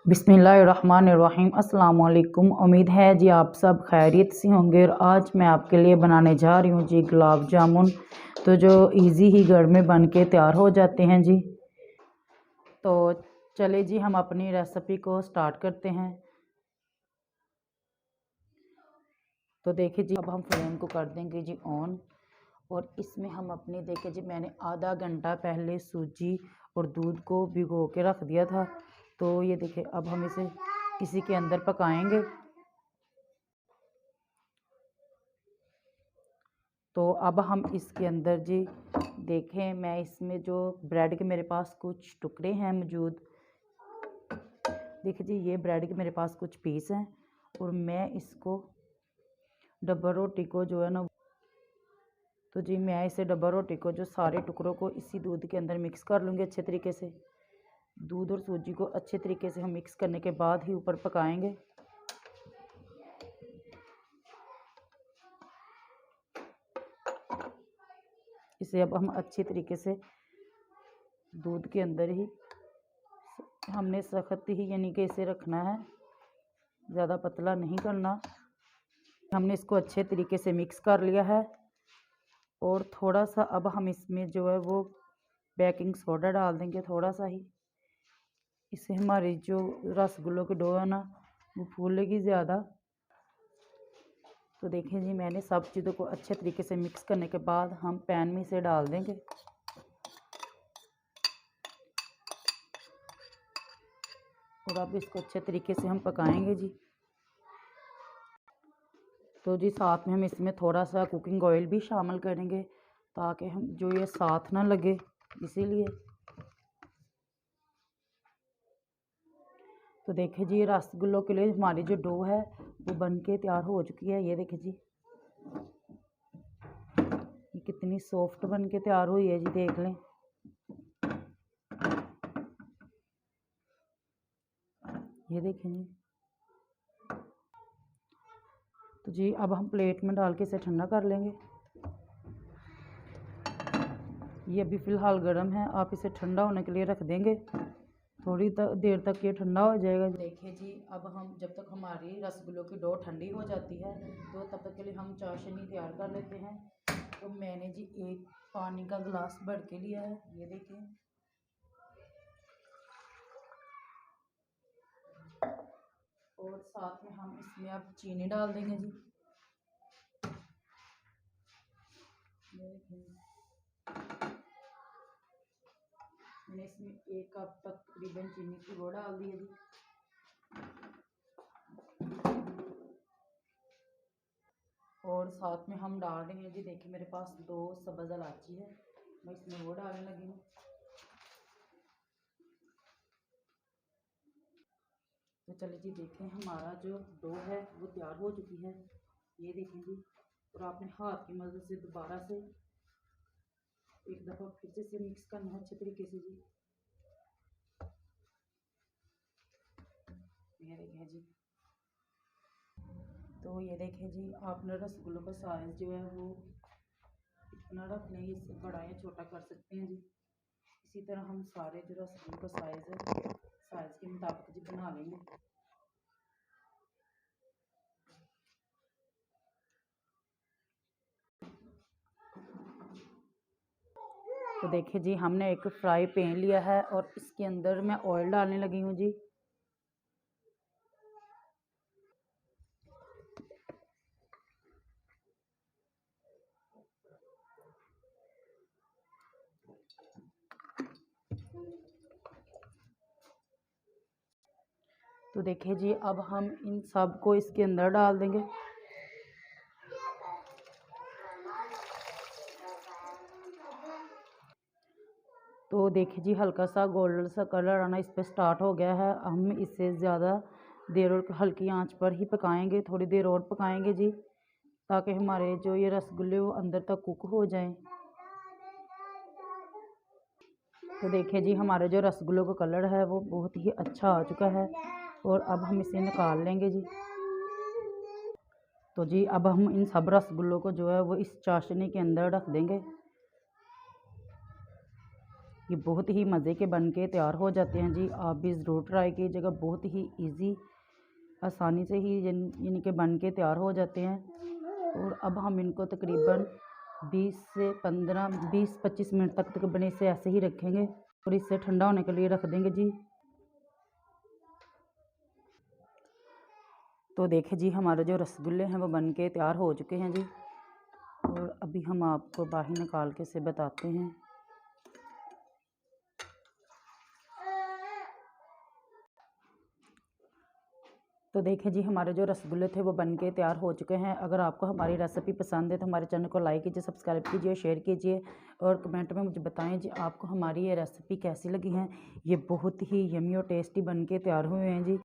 बिस्मिल्लाहिर्रहमानिर्रहीम। अस्सलाम वालेकुम। उम्मीद है जी आप सब खैरियत से होंगे। और आज मैं आपके लिए बनाने जा रही हूँ जी गुलाब जामुन, तो जो इजी ही घर में बन के तैयार हो जाते हैं जी। तो चले जी हम अपनी रेसिपी को स्टार्ट करते हैं। तो देखिए जी अब हम फ्लेम को कर देंगे जी ऑन, और इसमें हम अपनी देखिए जी मैंने आधा घंटा पहले सूजी और दूध को भिगो के रख दिया था। तो ये देखिए अब हम इसे इसी के अंदर पकाएंगे। तो अब हम इसके अंदर जी देखें, मैं इसमें जो ब्रेड के मेरे पास कुछ टुकड़े हैं मौजूद, देखिए जी ये ब्रेड के मेरे पास कुछ पीस हैं, और मैं इसको डब्बा रोटी को जो है ना, तो जी मैं इसे डब्बा रोटी को जो सारे टुकड़ों को इसी दूध के अंदर मिक्स कर लूँगी अच्छे तरीके से। दूध और सूजी को अच्छे तरीके से हम मिक्स करने के बाद ही ऊपर पकाएंगे। इसे अब हम अच्छे तरीके से दूध के अंदर ही हमने सख्त ही यानी कि इसे रखना है, ज़्यादा पतला नहीं करना। हमने इसको अच्छे तरीके से मिक्स कर लिया है, और थोड़ा सा अब हम इसमें जो है वो बेकिंग सोडा डाल देंगे थोड़ा सा ही। इससे हमारी जो रसगुल्लों की डो है ना वो फूलेगी ज़्यादा। तो देखें जी मैंने सब चीज़ों को अच्छे तरीके से मिक्स करने के बाद हम पैन में इसे डाल देंगे, और अब इसको अच्छे तरीके से हम पकाएंगे जी। तो जी साथ में हम इसमें थोड़ा सा कुकिंग ऑयल भी शामिल करेंगे, ताकि हम जो ये साथ ना लगे, इसीलिए। तो देखिए जी रसगुल्लों के लिए हमारी जो डो है वो बन के तैयार हो चुकी है। ये देखिए जी ये कितनी सॉफ्ट बन के तैयार हुई है जी, देख लें। ये देखें जी। तो जी अब हम प्लेट में डाल के इसे ठंडा कर लेंगे। ये अभी फ़िलहाल गर्म है, आप इसे ठंडा होने के लिए रख देंगे। थोड़ी देर तक ये ठंडा हो जाएगा। देखिए जी अब हम जब तक हमारी रसगुल्लों की डो ठंडी हो जाती है तो तब तक के लिए हम चाशनी तैयार कर लेते हैं। तो मैंने जी एक पानी का गिलास भर के लिया है, ये देखें। और साथ में हम इसमें अब चीनी डाल देंगे जी। मैंने इसमें 1 कप तक तकरीबन चीनी की वो डाल दी है जी। और साथ में हम डाल रहे हैं जी, देखिए मेरे पास 2 सब्ज़ इलायची है, मैं इसमें वो डालने लगी हूँ। तो चलिए जी देखें हमारा जो डो है वो तैयार हो चुकी है, ये देखें जी। और आपने हाथ की मदद से दोबारा से एक दफ़ा फिर से मिक्स करना है अच्छे तरीके से जी। ये देखें जी। तो ये देखें जी आपने रसगुल्लों का साइज़ जो है वो इतना रख लें, इससे बड़ा या छोटा कर सकते हैं जी। इसी तरह हम सारे जो रसगुल्लों का साइज़ है साइज़ के मुताबिक जी बना लेंगे। तो देखिए जी हमने एक फ्राई पैन लिया है, और इसके अंदर मैं ऑयल डालने लगी हूँ जी। तो देखिए जी अब हम इन सब को इसके अंदर डाल देंगे। तो देखिए जी हल्का सा गोल्डन सा कलर आना इस पर स्टार्ट हो गया है। हम इसे ज़्यादा देर और हल्की आंच पर ही पकाएंगे, थोड़ी देर और पकाएंगे जी, ताकि हमारे जो ये रसगुल्ले वो अंदर तक कुक हो जाएं। तो देखिए जी हमारे जो रसगुल्लों का कलर है वो बहुत ही अच्छा आ चुका है, और अब हम इसे निकाल लेंगे जी। तो जी अब हम इन सब रसगुल्लों को जो है वो इस चाशनी के अंदर रख देंगे। ये बहुत ही मज़े के बन के तैयार हो जाते हैं जी। आप भी ज़रूर ट्राई कीजिएगा, बहुत ही इजी आसानी से ही यानी कि बन के तैयार हो जाते हैं। और अब हम इनको तकरीबन 20-25 मिनट तक बने इसे ऐसे ही रखेंगे और इसे ठंडा होने के लिए रख देंगे जी। तो देखिए जी, हमारे जो रसगुल्ले हैं वो बन के तैयार हो चुके हैं जी। और अभी हम आपको बाहर निकाल के इसे बताते हैं। तो देखिए जी, हमारे जो रसगुल्ले थे वो बन के तैयार हो चुके हैं। अगर आपको हमारी रेसिपी पसंद है तो हमारे चैनल को लाइक कीजिए, सब्सक्राइब कीजिए, शेयर कीजिए और कमेंट में मुझे बताएं जी आपको हमारी ये रेसिपी कैसी लगी है। ये बहुत ही यमी और टेस्टी बन के तैयार हुए हैं जी।